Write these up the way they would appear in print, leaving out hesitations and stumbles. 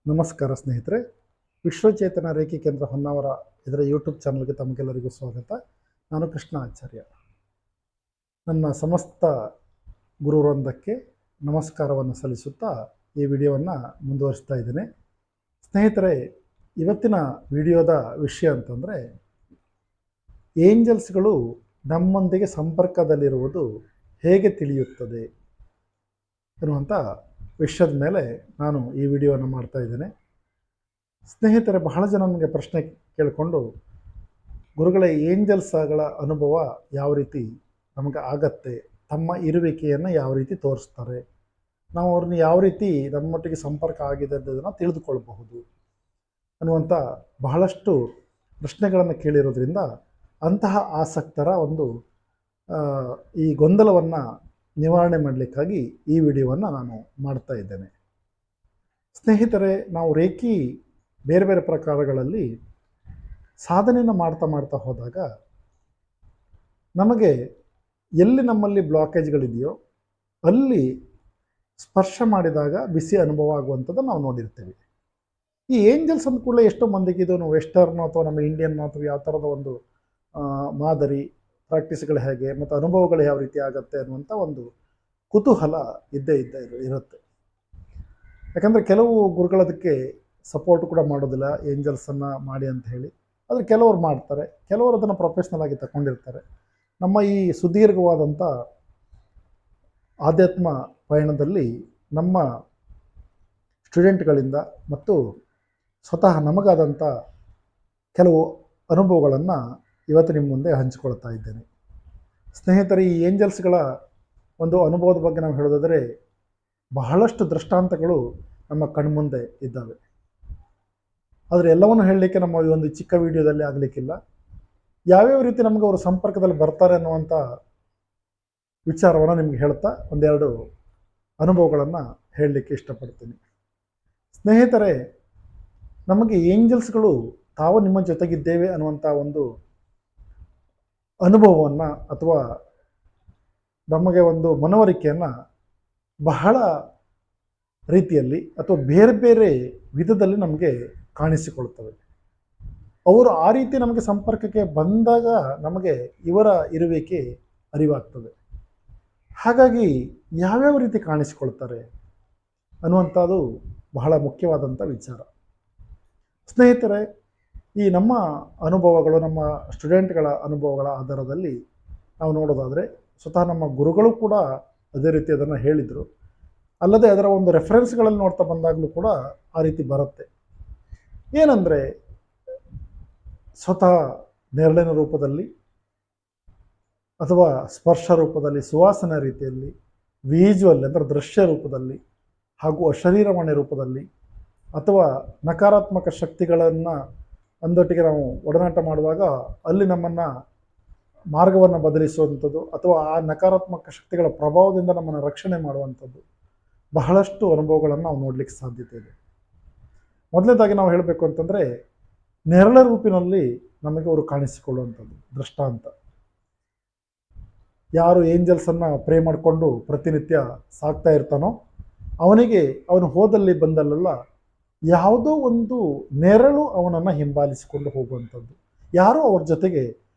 ನಮಸ್ಕಾರ ಸ್ನೇಹಿತರೆ. ವಿಶ್ವಚೇತನ ರೇಖಿ ಕೇಂದ್ರ ಹೊನ್ನಾವರ ಇದರ ಯೂಟ್ಯೂಬ್ ಚಾನಲ್ಗೆ ತಮಗೆಲ್ಲರಿಗೂ ಸ್ವಾಗತ. ನಾನು ಕೃಷ್ಣ ಆಚಾರ್ಯ. ನನ್ನ ಸಮಸ್ತ ಗುರುವೃಂದಕ್ಕೆ ನಮಸ್ಕಾರವನ್ನು ಸಲ್ಲಿಸುತ್ತಾ ಈ ವಿಡಿಯೋವನ್ನು ಮುಂದುವರಿಸ್ತಾ ಇದ್ದೇನೆ. ಸ್ನೇಹಿತರೆ, ಇವತ್ತಿನ ವಿಡಿಯೋದ ವಿಷಯ ಅಂತಂದರೆ, ಏಂಜಲ್ಸ್ಗಳು ನಮ್ಮೊಂದಿಗೆ ಸಂಪರ್ಕದಲ್ಲಿರುವುದು ಹೇಗೆ ತಿಳಿಯುತ್ತದೆ ಎನ್ನುವಂಥ ವಿಷಯದ ಮೇಲೆ ನಾನು ಈ ವಿಡಿಯೋವನ್ನು ಮಾಡ್ತಾ ಇದ್ದೇನೆ. ಸ್ನೇಹಿತರೆ, ಬಹಳ ಜನ ನನಗೆ ಪ್ರಶ್ನೆ ಕೇಳಿಕೊಂಡು, ಗುರುಗಳೇ, ಏಂಜಲ್ಸ್ಗಳ ಅನುಭವ ಯಾವ ರೀತಿ ನಮಗೆ ಆಗತ್ತೆ, ತಮ್ಮ ಇರುವಿಕೆಯನ್ನು ಯಾವ ರೀತಿ ತೋರಿಸ್ತಾರೆ, ನಾವು ಅವ್ರನ್ನ ಯಾವ ರೀತಿ ನಮ್ಮೊಟ್ಟಿಗೆ ಸಂಪರ್ಕ ಆಗಿದೆ ಅನ್ನೋದನ್ನು ತಿಳಿದುಕೊಳ್ಬಹುದು ಅನ್ನುವಂಥ ಬಹಳಷ್ಟು ಪ್ರಶ್ನೆಗಳನ್ನು ಕೇಳಿರೋದ್ರಿಂದ ಅಂತಹ ಆಸಕ್ತರ ಒಂದು ಈ ಗೊಂದಲವನ್ನು ನಿವಾರಣೆ ಮಾಡಲಿಕ್ಕಾಗಿ ಈ ವಿಡಿಯೋವನ್ನು ನಾನು ಮಾಡ್ತಾ ಇದ್ದೇನೆ. ಸ್ನೇಹಿತರೆ, ನಾವು ರೇಖಿ ಬೇರೆ ಬೇರೆ ಪ್ರಕಾರಗಳಲ್ಲಿ ಸಾಧನೆಯನ್ನು ಮಾಡ್ತಾ ಹೋದಾಗ ನಮಗೆ ಎಲ್ಲಿ ನಮ್ಮಲ್ಲಿ ಬ್ಲಾಕೇಜ್ಗಳಿದೆಯೋ ಅಲ್ಲಿ ಸ್ಪರ್ಶ ಮಾಡಿದಾಗ ಬಿಸಿ ಅನುಭವ ಆಗುವಂಥದ್ದು ನಾವು ನೋಡಿರ್ತೀವಿ. ಈ ಏಂಜಲ್ಸ್ ಅಂದ ಕೂಡಲೇ ಎಷ್ಟೋ ಮಂದಿಗೆ ಇದು ವೆಸ್ಟರ್ನ್ ಅಥವಾ ನಮ್ಮ ಇಂಡಿಯನ್ ಅಥವಾ ಯಾವ ಥರದ ಒಂದು ಮಾದರಿ ಪ್ರಾಕ್ಟೀಸ್ಗಳು ಹೇಗೆ ಮತ್ತು ಅನುಭವಗಳು ಯಾವ ರೀತಿ ಆಗುತ್ತೆ ಅನ್ನುವಂಥ ಒಂದು ಕುತೂಹಲ ಇದ್ದೇ ಇರುತ್ತೆ. ಯಾಕಂದರೆ ಕೆಲವು ಗುರುಗಳದಕ್ಕೆ ಸಪೋರ್ಟ್ ಕೂಡ ಮಾಡೋದಿಲ್ಲ, ಏಂಜಲ್ಸನ್ನು ಮಾಡಿ ಅಂತ ಹೇಳಿ. ಆದರೆ ಕೆಲವರು ಮಾಡ್ತಾರೆ, ಕೆಲವರು ಅದನ್ನು ಪ್ರೊಫೆಷ್ನಲ್ ಆಗಿ ತಗೊಂಡಿರ್ತಾರೆ. ನಮ್ಮ ಈ ಸುದೀರ್ಘವಾದಂಥ ಆಧ್ಯಾತ್ಮ ಪಯಣದಲ್ಲಿ ನಮ್ಮ ಸ್ಟೂಡೆಂಟ್ಗಳಿಂದ ಮತ್ತು ಸ್ವತಃ ನಮಗಾದಂಥ ಕೆಲವು ಅನುಭವಗಳನ್ನು ಇವತ್ತು ನಿಮ್ಮ ಮುಂದೆ ಹಂಚಿಕೊಳ್ತಾ ಇದ್ದೇನೆ. ಸ್ನೇಹಿತರೆ, ಈ ಏಂಜಲ್ಸ್ಗಳ ಒಂದು ಅನುಭವದ ಬಗ್ಗೆ ನಾವು ಹೇಳೋದಾದರೆ ಬಹಳಷ್ಟು ದೃಷ್ಟಾಂತಗಳು ನಮ್ಮ ಕಣ್ಮುಂದೆ ಇದ್ದಾವೆ. ಆದರೆ ಎಲ್ಲವನ್ನು ಹೇಳಲಿಕ್ಕೆ ನಮ್ಮ ಈ ಒಂದು ಚಿಕ್ಕ ವಿಡಿಯೋದಲ್ಲಿ ಆಗಲಿಕ್ಕಿಲ್ಲ. ಯಾವ್ಯಾವ ರೀತಿ ನಮಗೆ ಅವರು ಸಂಪರ್ಕದಲ್ಲಿ ಬರ್ತಾರೆ ಅನ್ನುವಂಥ ವಿಚಾರವನ್ನು ನಿಮ್ಗೆ ಹೇಳ್ತಾ ಒಂದೆರಡು ಅನುಭವಗಳನ್ನು ಹೇಳಲಿಕ್ಕೆ ಇಷ್ಟಪಡ್ತೀನಿ. ಸ್ನೇಹಿತರೆ, ನಮಗೆ ಏಂಜಲ್ಸ್ಗಳು ತಾವು ನಿಮ್ಮ ಜೊತೆಗಿದ್ದೇವೆ ಅನ್ನುವಂಥ ಒಂದು ಅನುಭವವನ್ನು ಅಥವಾ ನಮಗೆ ಒಂದು ಮನವರಿಕೆಯನ್ನು ಬಹಳ ರೀತಿಯಲ್ಲಿ ಅಥವಾ ಬೇರೆ ಬೇರೆ ವಿಧದಲ್ಲಿ ನಮಗೆ ಕಾಣಿಸಿಕೊಳ್ತವೆ. ಅವರು ಆ ರೀತಿ ನಮಗೆ ಸಂಪರ್ಕಕ್ಕೆ ಬಂದಾಗ ನಮಗೆ ಇವರ ಇರುವಿಕೆ ಅರಿವಾಗ್ತದೆ. ಹಾಗಾಗಿ ಯಾವ್ಯಾವ ರೀತಿ ಕಾಣಿಸಿಕೊಳ್ತಾರೆ ಅನ್ನುವಂಥದ್ದು ಬಹಳ ಮುಖ್ಯವಾದಂಥ ವಿಚಾರ. ಸ್ನೇಹಿತರೆ, ಈ ನಮ್ಮ ಅನುಭವಗಳು, ನಮ್ಮ ಸ್ಟೂಡೆಂಟ್ಗಳ ಅನುಭವಗಳ ಆಧಾರದಲ್ಲಿ ನಾವು ನೋಡೋದಾದರೆ ಸ್ವತಃ ನಮ್ಮ ಗುರುಗಳು ಕೂಡ ಅದೇ ರೀತಿ ಅದನ್ನು ಹೇಳಿದರು. ಅಲ್ಲದೆ ಅದರ ಒಂದು ರೆಫರೆನ್ಸ್ಗಳಲ್ಲಿ ನೋಡ್ತಾ ಬಂದಾಗಲೂ ಕೂಡ ಆ ರೀತಿ ಬರುತ್ತೆ. ಏನಂದರೆ, ಸ್ವತಃ ನೆರಳಿನ ರೂಪದಲ್ಲಿ ಅಥವಾ ಸ್ಪರ್ಶ ರೂಪದಲ್ಲಿ, ಸುವಾಸನೆ ರೀತಿಯಲ್ಲಿ, ವಿಜುವಲ್ ಅಂದರೆ ದೃಶ್ಯ ರೂಪದಲ್ಲಿ, ಹಾಗೂ ಅಶರೀರವಾಣಿ ರೂಪದಲ್ಲಿ, ಅಥವಾ ನಕಾರಾತ್ಮಕ ಶಕ್ತಿಗಳನ್ನು ಒಂದೊಟ್ಟಿಗೆ ನಾವು ಒಡನಾಟ ಮಾಡುವಾಗ ಅಲ್ಲಿ ನಮ್ಮನ್ನು ಮಾರ್ಗವನ್ನು ಬದಲಿಸುವಂಥದ್ದು ಅಥವಾ ಆ ನಕಾರಾತ್ಮಕ ಶಕ್ತಿಗಳ ಪ್ರಭಾವದಿಂದ ನಮ್ಮನ್ನು ರಕ್ಷಣೆ ಮಾಡುವಂಥದ್ದು ಬಹಳಷ್ಟು ಅನುಭವಗಳನ್ನು ನಾವು ನೋಡಲಿಕ್ಕೆ ಸಾಧ್ಯತೆ ಇದೆ. ಮೊದಲನೇದಾಗಿ ನಾವು ಹೇಳಬೇಕು ಅಂತಂದರೆ, ನೆರಳ ರೂಪಿನಲ್ಲಿ ನಮಗೆ ಅವರು ಕಾಣಿಸಿಕೊಳ್ಳುವಂಥದ್ದು ದೃಷ್ಟಾಂತ. ಯಾರು ಏಂಜಲ್ಸನ್ನು ಪ್ರೇ ಮಾಡಿಕೊಂಡು ಪ್ರತಿನಿತ್ಯ ಸಾಕ್ತಾ ಇರ್ತಾನೋ ಅವನಿಗೆ ಅವನು ಹೋದಲ್ಲಿ ಬಂದಲ್ಲೆಲ್ಲ ಯಾವುದೋ ಒಂದು ನೆರಳು ಅವನನ್ನು ಹಿಂಬಾಲಿಸಿಕೊಂಡು ಹೋಗುವಂಥದ್ದು, ಯಾರೋ ಅವ್ರ ಜೊತೆಗೆ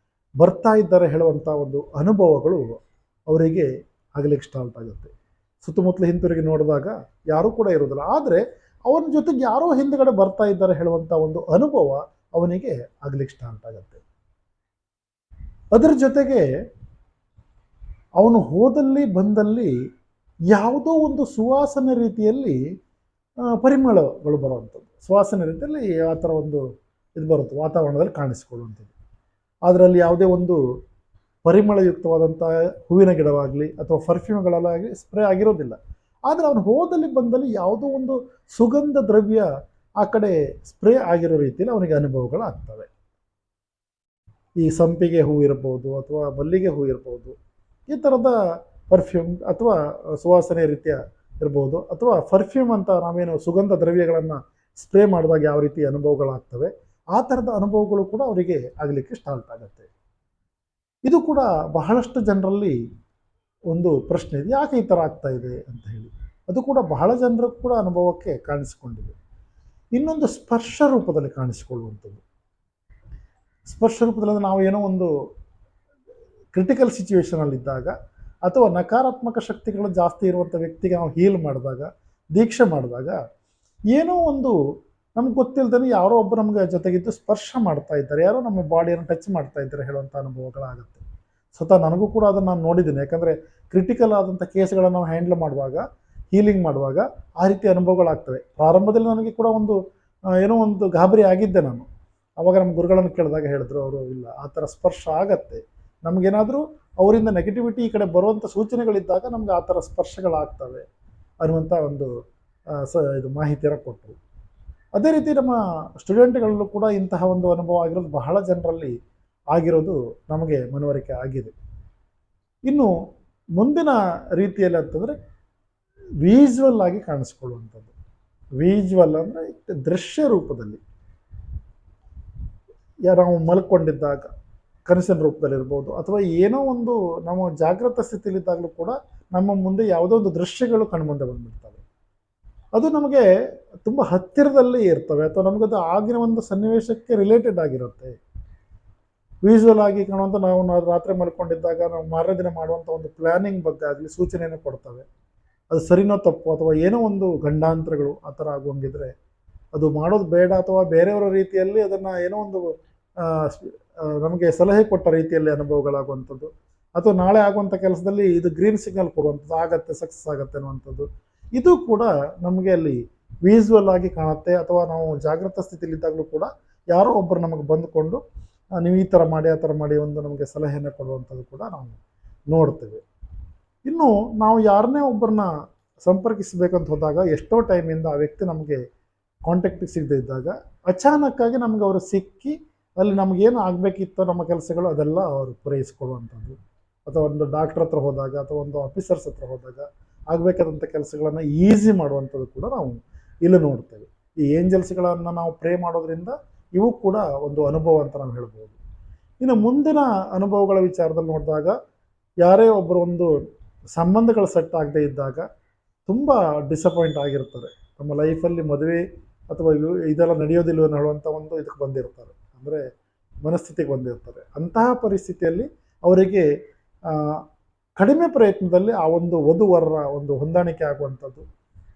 ಬರ್ತಾ ಇದ್ದಾರೆ ಹೇಳುವಂಥ ಒಂದು ಅನುಭವಗಳು ಅವರಿಗೆ ಆಗಲಿಕ್ಕೆ ಸ್ಟಾರ್ಟ್ ಆಗುತ್ತೆ. ಸುತ್ತಮುತ್ತಲು ಹಿಂತಿರುಗಿ ನೋಡಿದಾಗ ಯಾರೂ ಕೂಡ ಇರೋದಿಲ್ಲ, ಆದರೆ ಅವನ ಜೊತೆಗೆ ಯಾರೋ ಹಿಂದುಗಡೆ ಬರ್ತಾ ಇದ್ದಾರೆ ಹೇಳುವಂಥ ಒಂದು ಅನುಭವ ಅವನಿಗೆ ಆಗಲಿಕ್ಕೆ ಸ್ಟಾರ್ಟ್ ಆಗುತ್ತೆ. ಅದರ ಜೊತೆಗೆ ಅವನು ಹೋದಲ್ಲಿ ಬಂದಲ್ಲಿ ಯಾವುದೋ ಒಂದು ಸುವಾಸನೆ ರೀತಿಯಲ್ಲಿ ಪರಿಮಳಗಳು ಬರುವಂಥದ್ದು, ಸುವಾಸನೆ ರೀತಿಯಲ್ಲಿ ಆ ಥರ ಒಂದು ಇದು ಬರುತ್ತೆ, ವಾತಾವರಣದಲ್ಲಿ ಕಾಣಿಸಿಕೊಳ್ಳುವಂಥದ್ದು. ಅದರಲ್ಲಿ ಯಾವುದೇ ಒಂದು ಪರಿಮಳಯುಕ್ತವಾದಂಥ ಹೂವಿನ ಗಿಡವಾಗಲಿ ಅಥವಾ ಪರ್ಫ್ಯೂಮ್ಗಳಲ್ಲಾಗಲಿ ಸ್ಪ್ರೇ ಆಗಿರೋದಿಲ್ಲ. ಆದರೆ ಅವನು ಹೋದಲ್ಲಿ ಬಂದಲ್ಲಿ ಯಾವುದೋ ಒಂದು ಸುಗಂಧ ದ್ರವ್ಯ ಆ ಕಡೆ ಸ್ಪ್ರೇ ಆಗಿರೋ ರೀತಿಯಲ್ಲಿ ಅವನಿಗೆ ಅನುಭವಗಳಾಗ್ತವೆ. ಈ ಸಂಪಿಗೆ ಹೂ ಇರ್ಬೋದು ಅಥವಾ ಮಲ್ಲಿಗೆ ಹೂ ಇರ್ಬೋದು, ಈ ಥರದ ಪರ್ಫ್ಯೂಮ್ ಅಥವಾ ಸುವಾಸನೆ ರೀತಿಯ ಇರ್ಬೋದು, ಅಥವಾ ಪರ್ಫ್ಯೂಮ್ ಅಂತ ನಾವೇನು ಸುಗಂಧ ದ್ರವ್ಯಗಳನ್ನು ಸ್ಪ್ರೇ ಮಾಡಿದಾಗ ಯಾವ ರೀತಿ ಅನುಭವಗಳಾಗ್ತವೆ ಆ ಥರದ ಅನುಭವಗಳು ಕೂಡ ಅವರಿಗೆ ಆಗಲಿಕ್ಕೆ ಸ್ಟಾರ್ಟ್ ಆಗುತ್ತೆ. ಇದು ಕೂಡ ಬಹಳಷ್ಟು ಜನರಲ್ಲಿ ಒಂದು ಪ್ರಶ್ನೆ ಇದೆ, ಯಾಕೆ ಈ ಥರ ಆಗ್ತಾ ಇದೆ ಅಂತ ಹೇಳಿ. ಅದು ಕೂಡ ಬಹಳ ಜನರು ಕೂಡ ಅನುಭವಕ್ಕೆ ಕಾಣಿಸಿಕೊಂಡಿದೆ. ಇನ್ನೊಂದು ಸ್ಪರ್ಶ ರೂಪದಲ್ಲಿ ಕಾಣಿಸಿಕೊಳ್ಳುವಂಥದ್ದು. ಸ್ಪರ್ಶ ರೂಪದಲ್ಲಿ ಅಂದರೆ ನಾವು ಏನೋ ಒಂದು ಕ್ರಿಟಿಕಲ್ ಸಿಚುವೇಶನಲ್ಲಿದ್ದಾಗ ಅಥವಾ ನಕಾರಾತ್ಮಕ ಶಕ್ತಿಗಳು ಜಾಸ್ತಿ ಇರುವಂಥ ವ್ಯಕ್ತಿಗೆ ನಾವು ಹೀಲ್ ಮಾಡಿದಾಗ, ದೀಕ್ಷೆ ಮಾಡಿದಾಗ, ಏನೋ ಒಂದು ನಮ್ಗೆ ಗೊತ್ತಿಲ್ಲದೇ ಯಾರೋ ಒಬ್ಬರು ನಮಗೆ ಜೊತೆಗಿದ್ದು ಸ್ಪರ್ಶ ಮಾಡ್ತಾ ಇದ್ದಾರೆ, ಯಾರೋ ನಮ್ಮ ಬಾಡಿಯನ್ನು ಟಚ್ ಮಾಡ್ತಾ ಇದ್ದಾರೆ ಹೇಳುವಂಥ ಅನುಭವಗಳಾಗುತ್ತೆ. ಸ್ವತಃ ನನಗೂ ಕೂಡ ಅದನ್ನು ನಾನು ನೋಡಿದ್ದೀನಿ. ಯಾಕಂದರೆ ಕ್ರಿಟಿಕಲ್ ಆದಂಥ ಕೇಸ್ಗಳನ್ನು ನಾವು ಹ್ಯಾಂಡಲ್ ಮಾಡುವಾಗ, ಹೀಲಿಂಗ್ ಮಾಡುವಾಗ ಆ ರೀತಿ ಅನುಭವಗಳಾಗ್ತವೆ. ಪ್ರಾರಂಭದಲ್ಲಿ ನನಗೆ ಕೂಡ ಏನೋ ಒಂದು ಗಾಬರಿ ಆಗಿದ್ದೆ ನಾನು. ಆವಾಗ ನಮ್ಮ ಗುರುಗಳನ್ನು ಕೇಳಿದಾಗ ಹೇಳಿದ್ರು ಅವರು, ಇಲ್ಲ ಆ ಥರ ಸ್ಪರ್ಶ ಆಗತ್ತೆ, ನಮಗೇನಾದರೂ ಅವರಿಂದ ನೆಗೆಟಿವಿಟಿ ಈ ಕಡೆ ಬರುವಂಥ ಸೂಚನೆಗಳಿದ್ದಾಗ ನಮ್ಗೆ ಆ ಥರ ಸ್ಪರ್ಶಗಳಾಗ್ತವೆ ಅನ್ನುವಂಥ ಒಂದು ಇದು ಮಾಹಿತಿಯನ್ನು ಕೊಟ್ಟರು. ಅದೇ ರೀತಿ ನಮ್ಮ ಸ್ಟೂಡೆಂಟ್ಗಳಲ್ಲೂ ಕೂಡ ಇಂತಹ ಒಂದು ಅನುಭವ ಆಗಿರೋದು ಬಹಳ ಜನರಲ್ಲಿ ಆಗಿರೋದು ನಮಗೆ ಮನವರಿಕೆ ಆಗಿದೆ. ಇನ್ನು ಮುಂದಿನ ರೀತಿಯಲ್ಲಿ ಅಂತಂದರೆ ವಿಜುವಲ್ ಆಗಿ ಕಾಣಿಸ್ಕೊಳ್ಳುವಂಥದ್ದು. ವಿಜುವಲ್ ಅಂದರೆ ದೃಶ್ಯ ರೂಪದಲ್ಲಿ ನಾವು ಮಲ್ಕೊಂಡಿದ್ದಾಗ ಕನಸಿನ ರೂಪದಲ್ಲಿರ್ಬೋದು, ಅಥವಾ ಏನೋ ಒಂದು ನಾವು ಜಾಗೃತ ಸ್ಥಿತಿಯಲ್ಲಿದ್ದಾಗಲೂ ಕೂಡ ನಮ್ಮ ಮುಂದೆ ಯಾವುದೋ ಒಂದು ದೃಶ್ಯಗಳು ಕಣ್ಮುಂದೆ ಬಂದ್ಬಿಡ್ತವೆ. ಅದು ನಮಗೆ ತುಂಬ ಹತ್ತಿರದಲ್ಲಿ ಇರ್ತವೆ, ಅಥವಾ ನಮಗದು ಆಗಿನ ಒಂದು ಸನ್ನಿವೇಶಕ್ಕೆ ರಿಲೇಟೆಡ್ ಆಗಿರುತ್ತೆ. ವಿಜುವಲ್ ಆಗಿ ಕಾಣುವಂಥ ನಾವು ರಾತ್ರಿ ಮಲ್ಕೊಂಡಿದ್ದಾಗ ನಾವು ಮಾರನೇ ದಿನ ಮಾಡುವಂಥ ಒಂದು ಪ್ಲ್ಯಾನಿಂಗ್ ಬಗ್ಗೆ ಆಗಲಿ ಸೂಚನೆಯನ್ನು ಕೊಡ್ತವೆ. ಅದು ಸರಿನೋ ತಪ್ಪು, ಅಥವಾ ಏನೋ ಒಂದು ಗಂಡಾಂತರಗಳು ಆ ಥರ ಆಗುವಂಗಿದ್ರೆ ಅದು ಮಾಡೋದು ಬೇಡ, ಅಥವಾ ಬೇರೆಯವರ ರೀತಿಯಲ್ಲಿ ಅದನ್ನು ಏನೋ ಒಂದು ನಮಗೆ ಸಲಹೆ ಕೊಟ್ಟ ರೀತಿಯಲ್ಲಿ ಅನುಭವಗಳಾಗುವಂಥದ್ದು, ಅಥವಾ ನಾಳೆ ಆಗುವಂಥ ಕೆಲಸದಲ್ಲಿ ಇದು ಗ್ರೀನ್ ಸಿಗ್ನಲ್ ಕೊಡುವಂಥದ್ದು, ಆಗತ್ತೆ, ಸಕ್ಸಸ್ ಆಗುತ್ತೆ ಅನ್ನುವಂಥದ್ದು, ಇದು ಕೂಡ ನಮಗೆ ಅಲ್ಲಿ ವಿಜುವಲ್ ಆಗಿ ಕಾಣುತ್ತೆ. ಅಥವಾ ನಾವು ಜಾಗೃತ ಸ್ಥಿತಿಯಲ್ಲಿದ್ದಾಗಲೂ ಕೂಡ ಯಾರೋ ಒಬ್ಬರು ನಮಗೆ ಬಂದುಕೊಂಡು ನೀವು ಈ ಥರ ಮಾಡಿ ಆ ಥರ ಮಾಡಿ ಒಂದು ನಮಗೆ ಸಲಹೆಯನ್ನು ಕೊಡುವಂಥದ್ದು ಕೂಡ ನಾವು ನೋಡ್ತೇವೆ. ಇನ್ನು ನಾವು ಯಾರನ್ನೇ ಒಬ್ಬರನ್ನ ಸಂಪರ್ಕಿಸಬೇಕಂತ ಹೋದಾಗ ಎಷ್ಟೋ ಟೈಮಿಂದ ಆ ವ್ಯಕ್ತಿ ನಮಗೆ ಕಾಂಟ್ಯಾಕ್ಟಿಗೆ ಸಿಗದೇ ಇದ್ದಾಗ ಅಚಾನಕ್ಕಾಗಿ ನಮ್ಗೆ ಅವರು ಸಿಕ್ಕಿ ಅಲ್ಲಿ ನಮಗೇನು ಆಗಬೇಕಿತ್ತೋ ನಮ್ಮ ಕೆಲಸಗಳು ಅದೆಲ್ಲ ಅವರು ಪೂರೈಸಿಕೊಡುವಂಥದ್ದು. ಅಥವಾ ಒಂದು ಡಾಕ್ಟ್ರ್ ಹತ್ರ ಹೋದಾಗ, ಅಥವಾ ಒಂದು ಆಫೀಸರ್ಸ್ ಹತ್ರ ಹೋದಾಗ ಆಗಬೇಕಾದಂಥ ಕೆಲಸಗಳನ್ನು ಈಸಿ ಮಾಡುವಂಥದ್ದು ಕೂಡ ನಾವು ಇಲ್ಲಿ ನೋಡ್ತೇವೆ. ಈ ಏಂಜಲ್ಸ್ಗಳನ್ನು ನಾವು ಪ್ರೇ ಮಾಡೋದ್ರಿಂದ ಇವು ಕೂಡ ಒಂದು ಅನುಭವ ಅಂತ ನಾವು ಹೇಳ್ಬೋದು. ಇನ್ನು ಮುಂದಿನ ಅನುಭವಗಳ ವಿಚಾರದಲ್ಲಿ ನೋಡಿದಾಗ, ಯಾರೇ ಒಬ್ಬರು ಒಂದು ಸಂಬಂಧಗಳು ಸೆಟ್ ಆಗದೇ ಇದ್ದಾಗ ತುಂಬ ಡಿಸಪಾಯಿಂಟ್ ಆಗಿರ್ತಾರೆ. ನಮ್ಮ ಲೈಫಲ್ಲಿ ಮದುವೆ ಅಥವಾ ಇದೆಲ್ಲ ನಡೆಯೋದಿಲ್ಲ ಅನ್ನೋ ಹೇಳುವಂಥ ಒಂದು ಇದಕ್ಕೆ ಬಂದಿರ್ತಾರೆ, ಅಂದರೆ ಮನಸ್ಥಿತಿಗೆ ಬಂದಿರ್ತಾರೆ. ಅಂತಹ ಪರಿಸ್ಥಿತಿಯಲ್ಲಿ ಅವರಿಗೆ ಕಡಿಮೆ ಪ್ರಯತ್ನದಲ್ಲಿ ಆ ಒಂದು ವಧುವರರ ಒಂದು ಹೊಂದಾಣಿಕೆ ಆಗುವಂಥದ್ದು,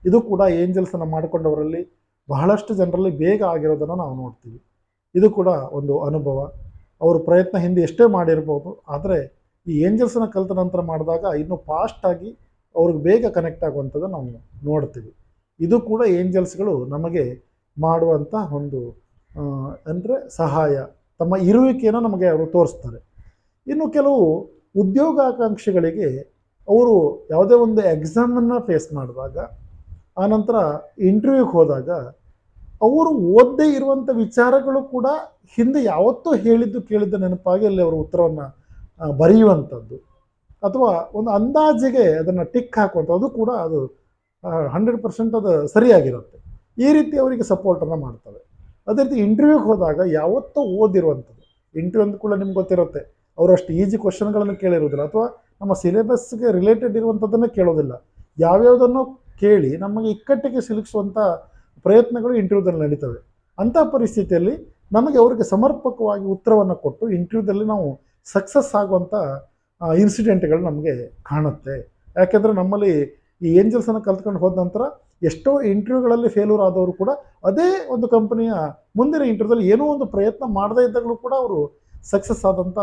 ಇದು ಕೂಡ ಏಂಜಲ್ಸನ್ನು ಮಾಡಿಕೊಂಡವರಲ್ಲಿ ಬಹಳಷ್ಟು ಜನರಲ್ಲಿ ಬೇಗ ಆಗಿರೋದನ್ನು ನಾವು ನೋಡ್ತೀವಿ. ಇದು ಕೂಡ ಒಂದು ಅನುಭವ. ಅವರು ಪ್ರಯತ್ನ ಹಿಂದೆ ಎಷ್ಟೇ ಮಾಡಿರ್ಬೋದು, ಆದರೆ ಈ ಏಂಜಲ್ಸನ್ನು ಕಲಿತ ನಂತರ ಮಾಡಿದಾಗ ಇನ್ನೂ ಫಾಸ್ಟಾಗಿ ಅವ್ರಿಗೆ ಬೇಗ ಕನೆಕ್ಟ್ ಆಗುವಂಥದ್ದು ನಾವು ನೋಡ್ತೀವಿ. ಇದು ಕೂಡ ಏಂಜಲ್ಸ್ಗಳು ನಮಗೆ ಮಾಡುವಂಥ ಒಂದು ಅಂದರೆ ಸಹಾಯ, ತಮ್ಮ ಇರುವಿಕೆಯನ್ನು ನಮಗೆ ಅವರು ತೋರಿಸ್ತಾರೆ. ಇನ್ನು ಕೆಲವು ಉದ್ಯೋಗಾಕಾಂಕ್ಷಿಗಳಿಗೆ ಅವರು ಯಾವುದೇ ಒಂದು ಎಕ್ಸಾಮನ್ನು ಫೇಸ್ ಮಾಡಿದಾಗ, ಆನಂತರ ಇಂಟರ್ವ್ಯೂಗೆ ಹೋದಾಗ ಅವರು ಓದದೇ ಇರುವಂಥ ವಿಚಾರಗಳು ಕೂಡ ಹಿಂದೆ ಯಾವತ್ತೂ ಹೇಳಿದ್ದು ಕೇಳಿದ್ದ ನೆನಪಾಗಿ ಅಲ್ಲಿ ಅವರು ಉತ್ತರವನ್ನು ಬರೆಯುವಂಥದ್ದು, ಅಥವಾ ಒಂದು ಅಂದಾಜಿಗೆ ಅದನ್ನು ಟಿಕ್ ಹಾಕುವಂಥದ್ದು, ಅದು ಕೂಡ ಅದು 100% ಅದು ಸರಿಯಾಗಿರುತ್ತೆ. ಈ ರೀತಿ ಅವರಿಗೆ ಸಪೋರ್ಟನ್ನು ಮಾಡ್ತವೆ. ಅದೇ ರೀತಿ ಇಂಟರ್ವ್ಯೂಗೆ ಹೋದಾಗ ಯಾವತ್ತೂ ಓದಿರುವಂಥದ್ದು, ಇಂಟರ್ವ್ಯೂ ಅಂದ ಕೂಡ ನಿಮ್ಗೆ ಗೊತ್ತಿರುತ್ತೆ, ಅವರು ಅಷ್ಟು ಈಸಿ ಕ್ವಶನ್ಗಳನ್ನು ಕೇಳಿರೋದಿಲ್ಲ, ಅಥವಾ ನಮ್ಮ ಸಿಲೆಬಸ್ಗೆ ರಿಲೇಟೆಡ್ ಇರುವಂಥದ್ದನ್ನು ಕೇಳೋದಿಲ್ಲ. ಯಾವ್ಯಾವುದನ್ನು ಕೇಳಿ ನಮಗೆ ಇಕ್ಕಟ್ಟಿಗೆ ಸಿಲುಕಿಸುವಂಥ ಪ್ರಯತ್ನಗಳು ಇಂಟರ್ವ್ಯೂದಲ್ಲಿ ನಡೀತವೆ. ಅಂಥ ಪರಿಸ್ಥಿತಿಯಲ್ಲಿ ನಮಗೆ ಅವರಿಗೆ ಸಮರ್ಪಕವಾಗಿ ಉತ್ತರವನ್ನು ಕೊಟ್ಟು ಇಂಟರ್ವ್ಯೂದಲ್ಲಿ ನಾವು ಸಕ್ಸಸ್ ಆಗುವಂಥ ಇನ್ಸಿಡೆಂಟ್ಗಳು ನಮಗೆ ಕಾಣುತ್ತೆ. ಯಾಕೆಂದರೆ ನಮ್ಮಲ್ಲಿ ಈ ಏಂಜಲ್ಸನ್ನು ಕಲ್ತ್ಕೊಂಡು ಹೋದ ನಂತರ ಎಷ್ಟೋ ಇಂಟರ್ವ್ಯೂಗಳಲ್ಲಿ ಫೇಲ್ಯೂರ್ ಆದವರು ಕೂಡ ಅದೇ ಒಂದು ಕಂಪನಿಯ ಮುಂದಿನ ಇಂಟರ್ವ್ಯೂದಲ್ಲಿ ಏನೋ ಒಂದು ಪ್ರಯತ್ನ ಮಾಡದೇ ಇದ್ದಾಗಲೂ ಕೂಡ ಅವರು ಸಕ್ಸಸ್ ಆದಂಥ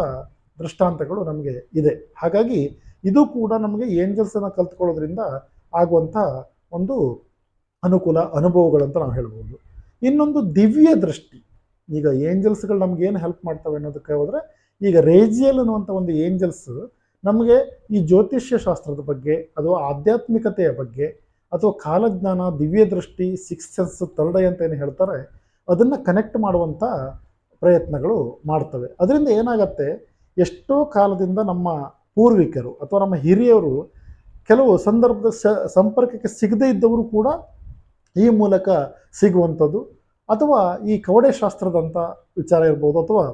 ದೃಷ್ಟಾಂತಗಳು ನಮಗೆ ಇದೆ. ಹಾಗಾಗಿ ಇದು ಕೂಡ ನಮಗೆ ಏಂಜಲ್ಸನ್ನು ಕಲ್ತ್ಕೊಳ್ಳೋದ್ರಿಂದ ಆಗುವಂಥ ಒಂದು ಅನುಕೂಲ, ಅನುಭವಗಳಂತ ನಾವು ಹೇಳ್ಬೋದು. ಇನ್ನೊಂದು ದಿವ್ಯ ದೃಷ್ಟಿ. ಈಗ ಏಂಜಲ್ಸ್ಗಳು ನಮಗೇನು ಹೆಲ್ಪ್ ಮಾಡ್ತವೆ ಅನ್ನೋದಕ್ಕೆ ಹೋದರೆ, ಈಗ ರೇಜಿಯಲ್ ಅನ್ನುವಂಥ ಒಂದು ಏಂಜಲ್ಸ್ ನಮಗೆ ಈ ಜ್ಯೋತಿಷ್ಯ ಶಾಸ್ತ್ರದ ಬಗ್ಗೆ, ಅಥವಾ ಆಧ್ಯಾತ್ಮಿಕತೆಯ ಬಗ್ಗೆ, ಅಥವಾ ಕಾಲಜ್ಞಾನ, ದಿವ್ಯ ದೃಷ್ಟಿ, ಸಿಕ್ಸ್ ಸೆನ್ಸ್, ಥರ್ಡ್ ಐ ಅಂತ ಏನು ಹೇಳ್ತಾರೆ, ಅದನ್ನು ಕನೆಕ್ಟ್ ಮಾಡುವಂಥ ಪ್ರಯತ್ನಗಳು ಮಾಡ್ತವೆ. ಅದರಿಂದ ಏನಾಗತ್ತೆ, ಎಷ್ಟೋ ಕಾಲದಿಂದ ನಮ್ಮ ಪೂರ್ವಿಕರು ಅಥವಾ ನಮ್ಮ ಹಿರಿಯರು ಕೆಲವು ಸಂದರ್ಭದ ಸಂಪರ್ಕಕ್ಕೆ ಸಿಗದೇ ಇದ್ದವರು ಕೂಡ ಈ ಮೂಲಕ ಸಿಗುವಂಥದ್ದು, ಅಥವಾ ಈ ಕವಡೆ ಶಾಸ್ತ್ರದಂಥ ವಿಚಾರ ಇರ್ಬೋದು, ಅಥವಾ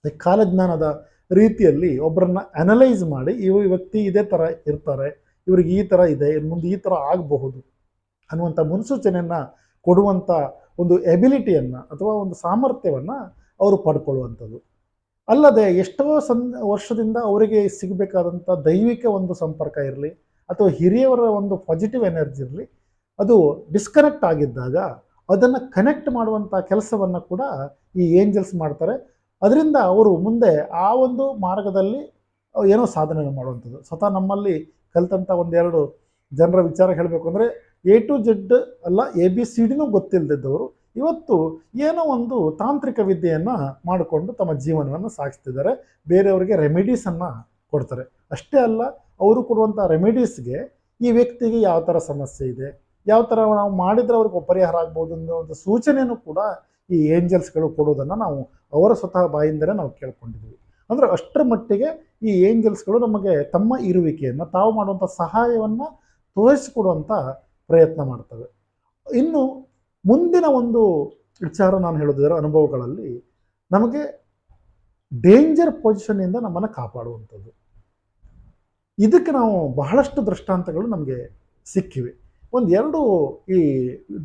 ಈ ಕಾಲಜ್ಞಾನದ ರೀತಿಯಲ್ಲಿ ಒಬ್ಬರನ್ನ ಅನಲೈಸ್ ಮಾಡಿ ಈ ವ್ಯಕ್ತಿ ಇದೇ ಥರ ಇರ್ತಾರೆ, ಇವ್ರಿಗೆ ಈ ಥರ ಇದೆ, ಮುಂದೆ ಈ ಥರ ಆಗಬಹುದು ಅನ್ನುವಂಥ ಮುನ್ಸೂಚನೆಯನ್ನು ಕೊಡುವಂಥ ಒಂದು ಎಬಿಲಿಟಿಯನ್ನು ಅಥವಾ ಒಂದು ಸಾಮರ್ಥ್ಯವನ್ನು ಅವರು ಪಡ್ಕೊಳ್ಳುವಂಥದ್ದು. ಅಲ್ಲದೆ ಎಷ್ಟೋ ವರ್ಷದಿಂದ ಅವರಿಗೆ ಸಿಗಬೇಕಾದಂಥ ದೈವಿಕ ಒಂದು ಸಂಪರ್ಕ ಇರಲಿ ಅಥವಾ ಹಿರಿಯವರ ಒಂದು ಪಾಸಿಟಿವ್ ಎನರ್ಜಿ ಇರಲಿ, ಅದು ಡಿಸ್ಕನೆಕ್ಟ್ ಆಗಿದ್ದಾಗ ಅದನ್ನು ಕನೆಕ್ಟ್ ಮಾಡುವಂಥ ಕೆಲಸವನ್ನು ಕೂಡ ಈ ಏಂಜಲ್ಸ್ ಮಾಡ್ತಾರೆ. ಅದರಿಂದ ಅವರು ಮುಂದೆ ಆ ಒಂದು ಮಾರ್ಗದಲ್ಲಿ ಏನೋ ಸಾಧನೆಯನ್ನು ಮಾಡುವಂಥದ್ದು. ಸ್ವತಃ ನಮ್ಮಲ್ಲಿ ಕಲಿತಂಥ ಒಂದೆರಡು ಜನರ ವಿಚಾರ ಹೇಳಬೇಕು ಅಂದರೆ, ಎ ಟು ಜೆಡ್ ಅಲ್ಲ, ABCDನೂ ಗೊತ್ತಿಲ್ಲದಿದ್ದವರು ಇವತ್ತು ಏನೋ ಒಂದು ತಾಂತ್ರಿಕ ವಿದ್ಯೆಯನ್ನು ಮಾಡಿಕೊಂಡು ತಮ್ಮ ಜೀವನವನ್ನು ಸಾಗಿಸ್ತಿದ್ದಾರೆ. ಬೇರೆಯವರಿಗೆ ರೆಮಿಡೀಸನ್ನು ಕೊಡ್ತಾರೆ. ಅಷ್ಟೇ ಅಲ್ಲ, ಅವರು ಕೊಡುವಂಥ ರೆಮಿಡೀಸ್ಗೆ ಈ ವ್ಯಕ್ತಿಗೆ ಯಾವ ಥರ ಸಮಸ್ಯೆ ಇದೆ, ಯಾವ ಥರ ನಾವು ಮಾಡಿದರೆ ಅವ್ರಿಗೆ ಪರಿಹಾರ ಆಗ್ಬೋದು ಅನ್ನೋ ಒಂದು ಸೂಚನೆಯೂ ಕೂಡ ಈ ಏಂಜಲ್ಸ್ಗಳು ಕೊಡೋದನ್ನು ನಾವು ಅವರ ಸ್ವತಃ ಬಾಯಿಂದಲೇ ನಾವು ಕೇಳ್ಕೊಂಡಿದ್ವಿ. ಅಂದರೆ ಅಷ್ಟರ ಮಟ್ಟಿಗೆ ಈ ಏಂಜಲ್ಸ್ಗಳು ನಮಗೆ ತಮ್ಮ ಇರುವಿಕೆಯನ್ನು, ತಾವು ಮಾಡುವಂಥ ಸಹಾಯವನ್ನು ತೋರಿಸಿಕೊಡುವಂಥ ಪ್ರಯತ್ನ ಮಾಡ್ತವೆ. ಇನ್ನು ಮುಂದಿನ ಒಂದು ವಿಚಾರ ನಾನು ಹೇಳೋದಿದ್ರೆ, ಅನುಭವಗಳಲ್ಲಿ ನಮಗೆ ಡೇಂಜರ್ ಪೊಸಿಷನ್ನಿಂದ ನಮ್ಮನ್ನು ಕಾಪಾಡುವಂಥದ್ದು. ಇದಕ್ಕೆ ನಾವು ಬಹಳಷ್ಟು ದೃಷ್ಟಾಂತಗಳು ನಮಗೆ ಸಿಕ್ಕಿವೆ. ಒಂದೆರಡು ಈ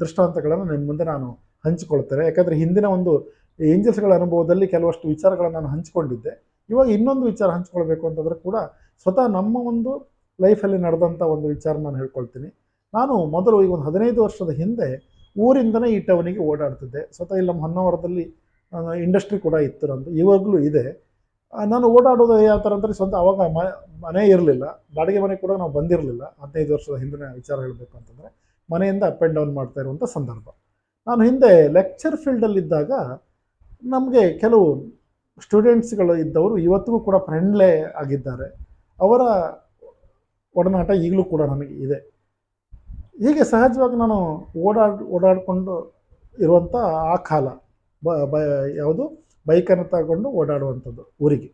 ದೃಷ್ಟಾಂತಗಳನ್ನು ನಿಮ್ಮ ಮುಂದೆ ನಾನು ಹಂಚಿಕೊಳ್ತೇನೆ. ಯಾಕಂದರೆ ಹಿಂದಿನ ಒಂದು ಏಂಜಲ್ಸ್ಗಳ ಅನುಭವದಲ್ಲಿ ಕೆಲವಷ್ಟು ವಿಚಾರಗಳನ್ನು ನಾನು ಹಂಚಿಕೊಂಡಿದ್ದೆ. ಇವಾಗ ಇನ್ನೊಂದು ವಿಚಾರ ಹಂಚ್ಕೊಳ್ಬೇಕು ಅಂತಂದರೆ ಕೂಡ ಸ್ವತಃ ನಮ್ಮ ಒಂದು ಲೈಫಲ್ಲಿ ನಡೆದಂಥ ಒಂದು ವಿಚಾರ ನಾನು ಹೇಳ್ಕೊಳ್ತೀನಿ. ನಾನು ಮೊದಲು ಈಗ ಒಂದು 15 ವರ್ಷದ ಹಿಂದೆ ಊರಿಂದನೇ ಈ ಟೌನಿಗೆ ಓಡಾಡ್ತಿದ್ದೆ. ಸ್ವತಃ ಇಲ್ಲಿ ನಮ್ಮ ಹೊನ್ನಾವರದಲ್ಲಿ ಇಂಡಸ್ಟ್ರಿ ಕೂಡ ಇತ್ತು ನಮ್ಮದು, ಇವಾಗಲೂ ಇದೆ. ನಾನು ಓಡಾಡೋದು ಯಾವ ಥರ ಅಂದರೆ, ಸ್ವಂತ ಆವಾಗ ಮನೆ ಇರಲಿಲ್ಲ, ಬಾಡಿಗೆ ಮನೆ ಕೂಡ ನಾವು ಬಂದಿರಲಿಲ್ಲ. 15 ವರ್ಷದ ಹಿಂದಿನ ವಿಚಾರ ಹೇಳಬೇಕು ಅಂತಂದರೆ, ಮನೆಯಿಂದ ಅಪ್ ಆ್ಯಂಡ್ ಡೌನ್ ಮಾಡ್ತಾ ಇರುವಂಥ ಸಂದರ್ಭ. ನಾನು ಹಿಂದೆ ಲೆಕ್ಚರ್ ಫೀಲ್ಡಲ್ಲಿದ್ದಾಗ ನಮಗೆ ಕೆಲವು ಸ್ಟೂಡೆಂಟ್ಸ್ಗಳು ಇದ್ದವರು ಇವತ್ತಿಗೂ ಕೂಡ ಫ್ರೆಂಡ್ಲೇ ಆಗಿದ್ದಾರೆ. ಅವರ ಒಡನಾಟ ಈಗಲೂ ಕೂಡ ನನಗೆ ಇದೆ. ಹೀಗೆ ಸಹಜವಾಗಿ ನಾನು ಓಡಾಡಿಕೊಂಡು ಇರುವಂಥ ಆ ಕಾಲ ಯಾವುದು ಬೈಕನ್ನು ತಗೊಂಡು ಓಡಾಡುವಂಥದ್ದು ಊರಿಗೆ.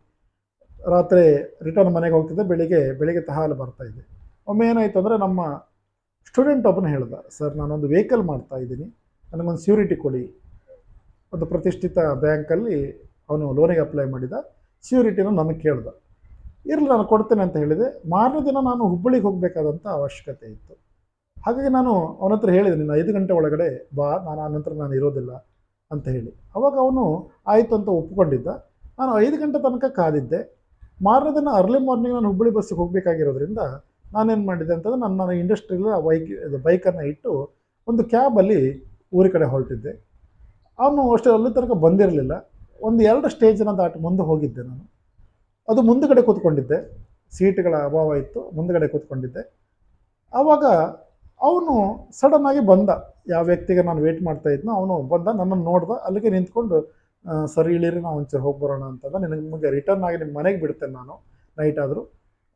ರಾತ್ರಿ ರಿಟರ್ನ್ ಮನೆಗೆ ಹೋಗ್ತಿದ್ದೆ, ಬೆಳಿಗ್ಗೆ ತಹಾಲು ಬರ್ತಾಯಿದ್ದೆ. ಒಮ್ಮೆ ಏನಾಯಿತು ಅಂದರೆ, ನಮ್ಮ ಸ್ಟೂಡೆಂಟ್ ಒಬ್ಬನು ಹೇಳ್ದ, ಸರ್ ನಾನೊಂದು ವೆಹಿಕಲ್ ಮಾಡ್ತಾ ಇದ್ದೀನಿ, ನನಗೊಂದು ಸ್ಯೂರಿಟಿ ಕೊಡಿ. ಒಂದು ಪ್ರತಿಷ್ಠಿತ ಬ್ಯಾಂಕಲ್ಲಿ ಅವನು ಲೋನಿಗೆ ಅಪ್ಲೈ ಮಾಡಿದ, ಸ್ಯೂರಿಟಿನ ನನಗೆ ಕೇಳ್ದ. ಇರಲಿ ನಾನು ಕೊಡ್ತೇನೆ ಅಂತ ಹೇಳಿದೆ. ಮಾರನೇ ದಿನ ನಾನು ಹುಬ್ಬಳ್ಳಿಗೆ ಹೋಗಬೇಕಾದಂಥ ಅವಶ್ಯಕತೆ ಇತ್ತು. ಹಾಗಾಗಿ ನಾನು ಅವನ ಹತ್ರ ಹೇಳಿದೆ, ನೀನು 5 ಗಂಟೆ ಒಳಗಡೆ ಬಾ, ನಾನು ಆ ನಂತರ ನಾನು ಇರೋದಿಲ್ಲ ಅಂತ ಹೇಳಿ. ಅವಾಗ ಅವನು ಆಯಿತು ಅಂತ ಒಪ್ಕೊಂಡಿದ್ದ. ನಾನು 5 ಗಂಟೆ ತನಕ ಕಾದಿದ್ದೆ. ಮಾರನೇ ದಿನ ಅರ್ಲಿ ಮಾರ್ನಿಂಗ್ ನಾನು ಹುಬ್ಬಳ್ಳಿ ಬಸ್ಸಿಗೆ ಹೋಗಬೇಕಾಗಿರೋದ್ರಿಂದ ನಾನೇನು ಮಾಡಿದೆ ಅಂತಂದರೆ, ನನ್ನ ಇಂಡಸ್ಟ್ರಿಯಲ್ಲಿ ಬೈಕನ್ನು ಇಟ್ಟು ಒಂದು ಕ್ಯಾಬಲ್ಲಿ ಊರ ಕಡೆ ಹೊರಟಿದ್ದೆ. ಅವನು ಅಷ್ಟೇ ಅಲ್ಲಿ ತನಕ ಬಂದಿರಲಿಲ್ಲ. ಒಂದು 2 ಸ್ಟೇಜನ್ನು ದಾಟಿ ಮುಂದೆ ಹೋಗಿದ್ದೆ ನಾನು. ಅದು ಮುಂದುಗಡೆ ಕೂತ್ಕೊಂಡಿದ್ದೆ, ಸೀಟ್ಗಳ ಅಭಾವ ಇತ್ತು, ಮುಂದುಗಡೆ ಕೂತ್ಕೊಂಡಿದ್ದೆ. ಆವಾಗ ಅವನು ಸಡನ್ನಾಗಿ ಬಂದ. ಯಾವ ವ್ಯಕ್ತಿಗೆ ನಾನು ವೇಟ್ ಮಾಡ್ತಾ ಇದ್ನೋ ಅವನು ಬಂದ, ನನ್ನನ್ನು ನೋಡ್ದ. ಅಲ್ಲಿಗೆ ನಿಂತ್ಕೊಂಡು, ಸರಿ ಇಳಿರಿ, ನಾವು ಒಂಚೂರು ಹೋಗಿ ಬರೋಣ ಅಂತಂದ. ನಿಮಗೆ ರಿಟರ್ನ್ ಆಗಿ ನಿಮ್ಮ ಮನೆಗೆ ಬಿಡ್ತೇನೆ ನಾನು, ನೈಟ್ ಆದರೂ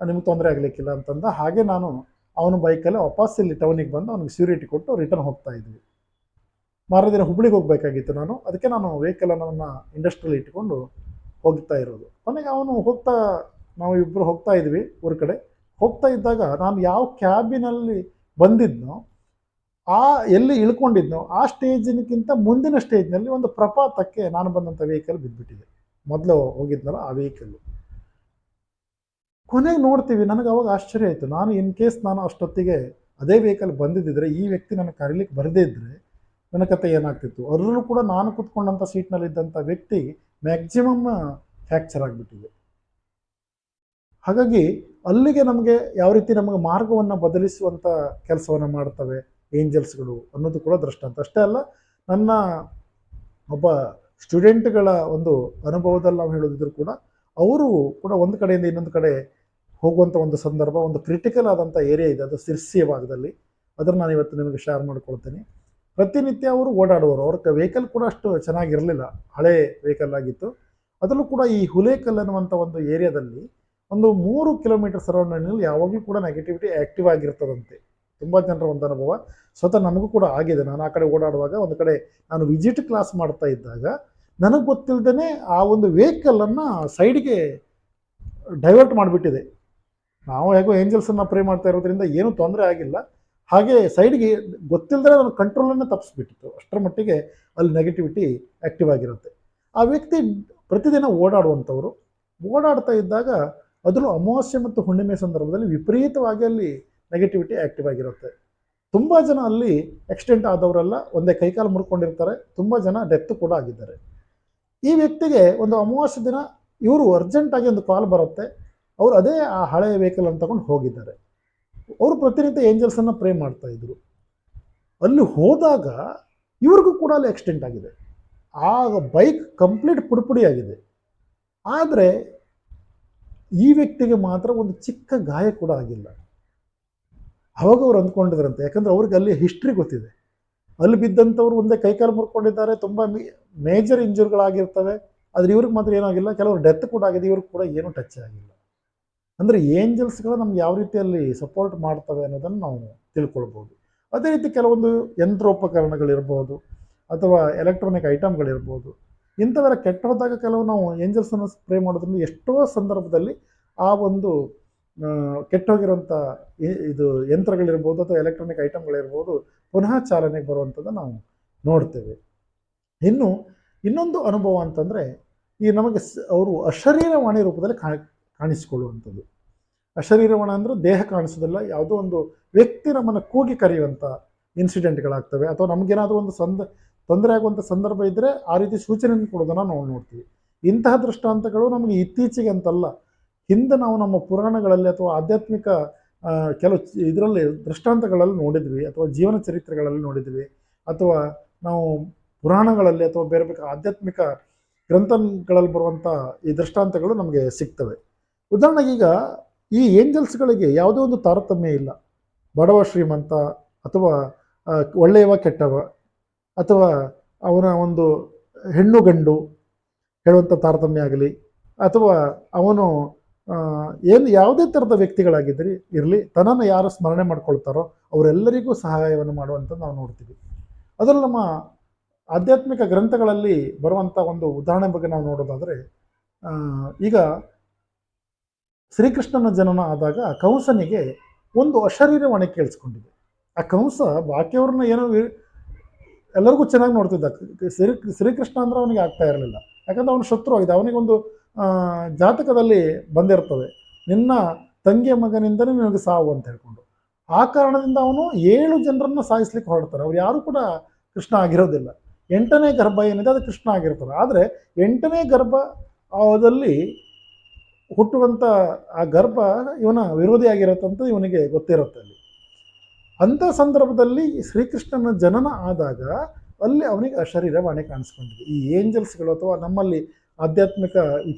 ನಿಮ್ಗೆ ತೊಂದರೆ ಆಗಲಿಕ್ಕಿಲ್ಲ ಅಂತಂದ. ಹಾಗೆ ನಾನು ಅವನ ಬೈಕಲ್ಲೇ ವಾಪಸ್ ಇಲ್ಲಿ ಟೌನಿಗೆ ಬಂದು ಅವನಿಗೆ ಸ್ಯೂರಿಟಿ ಕೊಟ್ಟು ರಿಟರ್ನ್ ಹೋಗ್ತಾ ಇದ್ವಿ. ಮಾರನೇ ದಿನ ಹುಬ್ಬಳ್ಳಿಗೆ ಹೋಗಬೇಕಾಗಿತ್ತು ನಾನು. ಅದಕ್ಕೆ ನಾನು ವೆಹಿಕಲನ್ನು ನನ್ನ ಇಂಡಸ್ಟ್ರಿಯಲ್ಲಿ ಇಟ್ಕೊಂಡು ಹೋಗ್ತಾ ಇರೋದು. ಕೊನೆಗೆ ಅವನು ನಾವು ಇಬ್ಬರು ಹೋಗ್ತಾ ಇದ್ವಿ ಊರ ಕಡೆ. ಹೋಗ್ತಾ ಇದ್ದಾಗ ನಾನು ಯಾವ ಕ್ಯಾಬಿನಲ್ಲಿ ಬಂದಿದ್ನೋ, ಎಲ್ಲಿ ಇಳ್ಕೊಂಡಿದ್ನೋ ಆ ಸ್ಟೇಜಿನಕ್ಕಿಂತ ಮುಂದಿನ ಸ್ಟೇಜ್ನಲ್ಲಿ ಒಂದು ಪ್ರಪಾತಕ್ಕೆ ನಾನು ಬಂದಂಥ ವೆಹಿಕಲ್ ಬಿದ್ದುಬಿಟ್ಟಿದೆ. ಮೊದಲು ಹೋಗಿದ್ನಲ್ಲ ಆ ವೆಹಿಕಲ್ಲು. ಕೊನೆಗೆ ನೋಡ್ತೀವಿ, ನನಗೆ ಅವಾಗ ಆಶ್ಚರ್ಯ ಆಯಿತು. ನಾನು ಇನ್ ಕೇಸ್ ನಾನು ಅಷ್ಟೊತ್ತಿಗೆ ಅದೇ ವೆಹಿಕಲ್ ಬಂದಿದ್ದರೆ, ಈ ವ್ಯಕ್ತಿ ನನಗೆ ಕರೀಲಿಕ್ಕೆ ಬರದೇ ಇದ್ದರೆ ನನ್ನ ಕತೆ ಏನಾಗ್ತಿತ್ತು. ಅದರಲ್ಲೂ ಕೂಡ ನಾನು ಕೂತ್ಕೊಂಡಂಥ ಸೀಟ್ನಲ್ಲಿದ್ದಂಥ ವ್ಯಕ್ತಿ ಮ್ಯಾಕ್ಸಿಮಮ್ ಫ್ರ್ಯಾಕ್ಚರ್ ಆಗಿಬಿಟ್ಟಿದೆ. ಹಾಗಾಗಿ ಅಲ್ಲಿಗೆ ನಮಗೆ ಯಾವ ರೀತಿ ನಮಗೆ ಮಾರ್ಗವನ್ನು ಬದಲಿಸುವಂಥ ಕೆಲಸವನ್ನು ಮಾಡ್ತವೆ ಏಂಜಲ್ಸ್ಗಳು ಅನ್ನೋದು ಕೂಡ ದೃಷ್ಟಾಂತ. ಅಷ್ಟೇ ಅಲ್ಲ, ನನ್ನ ಒಬ್ಬ ಸ್ಟೂಡೆಂಟ್ಗಳ ಒಂದು ಅನುಭವದಲ್ಲಿ ನಾವು ಹೇಳೋದಿದ್ರು ಕೂಡ, ಅವರು ಕೂಡ ಒಂದು ಕಡೆಯಿಂದ ಇನ್ನೊಂದು ಕಡೆ ಹೋಗುವಂಥ ಒಂದು ಸಂದರ್ಭ, ಒಂದು ಕ್ರಿಟಿಕಲ್ ಆದಂಥ ಏರಿಯಾ ಇದೆ, ಅದು ಸಿರ್ಸಿಯ ಭಾಗದಲ್ಲಿ. ಅದನ್ನು ನಾನು ಇವತ್ತು ನಿಮಗೆ ಶೇರ್ ಮಾಡ್ಕೊಳ್ತೀನಿ. ಪ್ರತಿನಿತ್ಯ ಅವರು ಓಡಾಡುವರು. ಅವ್ರ ವೆಹಿಕಲ್ ಕೂಡ ಅಷ್ಟು ಚೆನ್ನಾಗಿರಲಿಲ್ಲ, ಹಳೇ ವೆಹಿಕಲ್ ಆಗಿತ್ತು. ಅದರಲ್ಲೂ ಕೂಡ ಈ ಹುಲೇಕಲ್ ಅನ್ನುವಂಥ ಒಂದು ಏರಿಯಾದಲ್ಲಿ ಒಂದು 3 ಕಿಲೋಮೀಟರ್ ಸರೌಂಡಿಂಗ್ನಲ್ಲಿ ಯಾವಾಗಲೂ ಕೂಡ ನೆಗೆಟಿವಿಟಿ ಆ್ಯಕ್ಟಿವ್ ಆಗಿರ್ತದಂತೆ. ತುಂಬ ಜನರ ಒಂದು ಅನುಭವ, ಸ್ವತಃ ನಮಗೂ ಕೂಡ ಆಗಿದೆ. ನಾನು ಆ ಕಡೆ ಓಡಾಡುವಾಗ ಒಂದು ಕಡೆ ನಾನು ವಿಸಿಟ್ ಕ್ಲಾಸ್ ಮಾಡ್ತಾ ಇದ್ದಾಗ ನನಗೆ ಗೊತ್ತಿಲ್ಲದೇ ಆ ಒಂದು ವೆಹಿಕಲನ್ನು ಸೈಡ್ಗೆ ಡೈವರ್ಟ್ ಮಾಡಿಬಿಟ್ಟಿದೆ. ನಾವು ಹೇಗೋ ಏಂಜಲ್ಸನ್ನು ಪ್ರೇ ಮಾಡ್ತಾ ಇರೋದ್ರಿಂದ ಏನೂ ತೊಂದರೆ ಆಗಿಲ್ಲ. ಹಾಗೆ ಸೈಡ್ಗೆ ಗೊತ್ತಿಲ್ಲದೆ ನನ್ನ ಕಂಟ್ರೋಲನ್ನು ತಪ್ಪಿಸ್ಬಿಟ್ಟಿತ್ತು. ಅಷ್ಟರ ಮಟ್ಟಿಗೆ ಅಲ್ಲಿ ನೆಗೆಟಿವಿಟಿ ಆ್ಯಕ್ಟಿವ್ ಆಗಿರುತ್ತೆ. ಆ ವ್ಯಕ್ತಿ ಪ್ರತಿದಿನ ಓಡಾಡುವಂಥವ್ರು. ಓಡಾಡ್ತಾ ಇದ್ದಾಗ ಅದರಲ್ಲೂ ಅಮಾವಾಸ್ಯೆ ಮತ್ತು ಹುಣ್ಣಿಮೆ ಸಂದರ್ಭದಲ್ಲಿ ವಿಪರೀತವಾಗಿ ಅಲ್ಲಿ ನೆಗೆಟಿವಿಟಿ ಆ್ಯಕ್ಟಿವ್ ಆಗಿರುತ್ತೆ. ತುಂಬ ಜನ ಅಲ್ಲಿ ಆಕ್ಸಿಡೆಂಟ್ ಆದವರೆಲ್ಲ ಒಂದೇ ಕೈಕಾಲು ಮುರ್ಕೊಂಡಿರ್ತಾರೆ, ತುಂಬ ಜನ ಡೆತ್ ಕೂಡ ಆಗಿದ್ದಾರೆ. ಈ ವ್ಯಕ್ತಿಗೆ ಒಂದು ಅಮಾವಾಸ್ಯೆ ದಿನ ಇವರು ಅರ್ಜೆಂಟಾಗಿ ಒಂದು ಕಾಲ್ ಬರುತ್ತೆ. ಅವರು ಅದೇ ಆ ಹಳೆಯ ವೆಹಿಕಲನ್ನು ತಗೊಂಡು ಹೋಗಿದ್ದಾರೆ. ಅವರು ಪ್ರತಿನಿತ್ಯ ಏಂಜಲ್ಸನ್ನು ಪ್ರೇ ಮಾಡ್ತಾ ಇದ್ರು. ಅಲ್ಲಿ ಹೋದಾಗ ಇವ್ರಿಗೂ ಕೂಡ ಅಲ್ಲಿ ಆಕ್ಸಿಡೆಂಟ್ ಆಗಿದೆ. ಆಗ ಬೈಕ್ ಕಂಪ್ಲೀಟ್ ಪುಡಿಪುಡಿ ಆಗಿದೆ. ಆದರೆ ಈ ವ್ಯಕ್ತಿಗೆ ಮಾತ್ರ ಒಂದು ಚಿಕ್ಕ ಗಾಯ ಕೂಡ ಆಗಿಲ್ಲ. ಅವಾಗ ಅವ್ರು ಅಂದ್ಕೊಂಡಿದ್ರಂತೆ, ಯಾಕಂದರೆ ಅವ್ರಿಗೆ ಅಲ್ಲಿ ಹಿಸ್ಟ್ರಿ ಗೊತ್ತಿದೆ. ಅಲ್ಲಿ ಬಿದ್ದಂಥವ್ರು ಒಂದೇ ಕೈಕಾಲು ಮುರ್ಕೊಂಡಿದ್ದಾರೆ, ತುಂಬ ಮೇಜರ್ ಇಂಜುರಿಗಳಾಗಿರ್ತವೆ. ಆದರೆ ಇವ್ರಿಗೆ ಮಾತ್ರ ಏನಾಗಿಲ್ಲ, ಕೆಲವರು ಡೆತ್ ಕೂಡ ಆಗಿದೆ, ಇವ್ರಿಗೆ ಕೂಡ ಏನೂ ಟಚ್ ಆಗಿಲ್ಲ. ಅಂದರೆ ಏಂಜಲ್ಸ್ಗಳು ನಮ್ಗೆ ಯಾವ ರೀತಿಯಲ್ಲಿ ಸಪೋರ್ಟ್ ಮಾಡ್ತವೆ ಅನ್ನೋದನ್ನು ನಾವು ತಿಳ್ಕೊಳ್ಬೋದು. ಅದೇ ರೀತಿ ಕೆಲವೊಂದು ಯಂತ್ರೋಪಕರಣಗಳಿರ್ಬೋದು ಅಥವಾ ಎಲೆಕ್ಟ್ರಾನಿಕ್ ಐಟಮ್ಗಳಿರ್ಬೋದು, ಇಂಥವೆಲ್ಲ ಕೆಟ್ಟ ಹೋದಾಗ ಕೆಲವು ನಾವು ಏಂಜಲ್ಸನ್ನು ಸ್ಪ್ರೇ ಮಾಡೋದ್ರಿಂದ ಎಷ್ಟೋ ಸಂದರ್ಭದಲ್ಲಿ ಆ ಒಂದು ಕೆಟ್ಟೋಗಿರೋಂಥ ಇದು ಯಂತ್ರಗಳಿರ್ಬೋದು ಅಥವಾ ಎಲೆಕ್ಟ್ರಾನಿಕ್ ಐಟಮ್ಗಳಿರ್ಬೋದು ಪುನಃ ಚಾಲನೆಗೆ ಬರುವಂಥದ್ದು ನಾವು ನೋಡ್ತೇವೆ. ಇನ್ನೊಂದು ಅನುಭವ ಅಂತಂದರೆ, ಈ ನಮಗೆ ಅವರು ಅಶರೀರವಾಣಿ ರೂಪದಲ್ಲಿ ಕಾಣಿಸಿಕೊಳ್ಳುವಂಥದ್ದು. ಅಶರೀರವಾಣ ಅಂದರೆ ದೇಹ ಕಾಣಿಸೋದಿಲ್ಲ, ಯಾವುದೋ ಒಂದು ವ್ಯಕ್ತಿ ನಮ್ಮನ್ನು ಕೂಗಿ ಕರೆಯುವಂಥ ಇನ್ಸಿಡೆಂಟ್ಗಳಾಗ್ತವೆ. ಅಥವಾ ನಮಗೇನಾದರೂ ಒಂದು ತೊಂದರೆ ಆಗುವಂಥ ಸಂದರ್ಭ ಇದ್ದರೆ ಆ ರೀತಿ ಸೂಚನೆಯನ್ನು ಕೊಡೋದನ್ನು ನಾವು ನೋಡ್ತೀವಿ. ಇಂತಹ ದೃಷ್ಟಾಂತಗಳು ನಮಗೆ ಇತ್ತೀಚೆಗೆ ಅಂತಲ್ಲ, ಹಿಂದೆ ನಾವು ನಮ್ಮ ಪುರಾಣಗಳಲ್ಲಿ ಅಥವಾ ಆಧ್ಯಾತ್ಮಿಕ ಕೆಲವು ಇದರಲ್ಲಿ ದೃಷ್ಟಾಂತಗಳಲ್ಲಿ ನೋಡಿದ್ವಿ, ಅಥವಾ ಜೀವನ ಚರಿತ್ರೆಗಳಲ್ಲಿ ನೋಡಿದ್ವಿ, ಅಥವಾ ನಾವು ಪುರಾಣಗಳಲ್ಲಿ ಅಥವಾ ಬೇರೆ ಬೇರೆ ಆಧ್ಯಾತ್ಮಿಕ ಗ್ರಂಥಗಳಲ್ಲಿ ಬರುವಂಥ ಈ ದೃಷ್ಟಾಂತಗಳು ನಮಗೆ ಸಿಗ್ತವೆ. ಉದಾಹರಣೆಗೆ ಈಗ ಈ ಏಂಜಲ್ಸ್ಗಳಿಗೆ ಯಾವುದೇ ಒಂದು ತಾರತಮ್ಯ ಇಲ್ಲ. ಬಡವ ಶ್ರೀಮಂತ, ಅಥವಾ ಒಳ್ಳೆಯವ ಕೆಟ್ಟವ, ಅಥವಾ ಅವನ ಒಂದು ಹೆಣ್ಣು ಗಂಡು ಹೇಳುವಂಥ ತಾರತಮ್ಯ ಆಗಲಿ, ಅಥವಾ ಅವನು ಯಾವುದೇ ಥರದ ವ್ಯಕ್ತಿಗಳಾಗಿದ್ದರೆ ಇರಲಿ, ತನ್ನನ್ನು ಯಾರು ಸ್ಮರಣೆ ಮಾಡ್ಕೊಳ್ತಾರೋ ಅವರೆಲ್ಲರಿಗೂ ಸಹಾಯವನ್ನು ಮಾಡುವಂಥದ್ದು ನಾವು ನೋಡ್ತೀವಿ. ಅದರಲ್ಲಿ ನಮ್ಮ ಆಧ್ಯಾತ್ಮಿಕ ಗ್ರಂಥಗಳಲ್ಲಿ ಬರುವಂಥ ಒಂದು ಉದಾಹರಣೆ ಬಗ್ಗೆ ನಾವು ನೋಡೋದಾದರೆ, ಈಗ ಶ್ರೀಕೃಷ್ಣನ ಜನನ ಆದಾಗ ಕಂಸನಿಗೆ ಒಂದು ಅಶರೀರವಾಣಿ ಕೇಳಿಸ್ಕೊಂಡಿದೆ. ಆ ಕಂಸ ಬಾಕಿಯವ್ರನ್ನ ಏನೋ ಎಲ್ಲರಿಗೂ ಚೆನ್ನಾಗಿ ನೋಡ್ತಿದ್ದ, ಶ್ರೀಕೃಷ್ಣ ಅಂದರೆ ಅವನಿಗೆ ಆಗ್ತಾ ಇರಲಿಲ್ಲ. ಯಾಕಂದರೆ ಅವನು ಶತ್ರು ಆಗಿದೆ. ಅವನಿಗೊಂದು ಜಾತಕದಲ್ಲಿ ಬಂದಿರ್ತದೆ, ನಿನ್ನ ತಂಗಿಯ ಮಗನಿಂದಲೇ ನಿನಗೆ ಸಾವು ಅಂತ ಹೇಳ್ಕೊಂಡು. ಆ ಕಾರಣದಿಂದ ಅವನು 7 ಜನರನ್ನು ಸಾಯಿಸ್ಲಿಕ್ಕೆ ಹೊರಡ್ತಾರೆ. ಅವ್ರು ಯಾರು ಕೂಡ ಕೃಷ್ಣ ಆಗಿರೋದಿಲ್ಲ. 8ನೇ ಗರ್ಭ ಏನಿದೆ ಅದು ಕೃಷ್ಣ ಆಗಿರ್ತಾರೆ. ಆದರೆ 8ನೇ ಗರ್ಭದಲ್ಲಿ ಹುಟ್ಟುವಂಥ ಆ ಗರ್ಭ ಇವನ ವಿರೋಧಿಯಾಗಿರತ್ತಂತ ಇವನಿಗೆ ಗೊತ್ತಿರುತ್ತೆ. ಅಲ್ಲಿ ಅಂಥ ಸಂದರ್ಭದಲ್ಲಿ ಶ್ರೀಕೃಷ್ಣನ ಜನನ ಆದಾಗ ಅಲ್ಲಿ ಅವನಿಗೆ ಅಶರೀರವಾಣಿ ಕಾಣಿಸ್ಕೊಂಡಿದೆ. ಈ ಏಂಜಲ್ಸ್ಗಳು ಅಥವಾ ನಮ್ಮಲ್ಲಿ ಆಧ್ಯಾತ್ಮಿಕ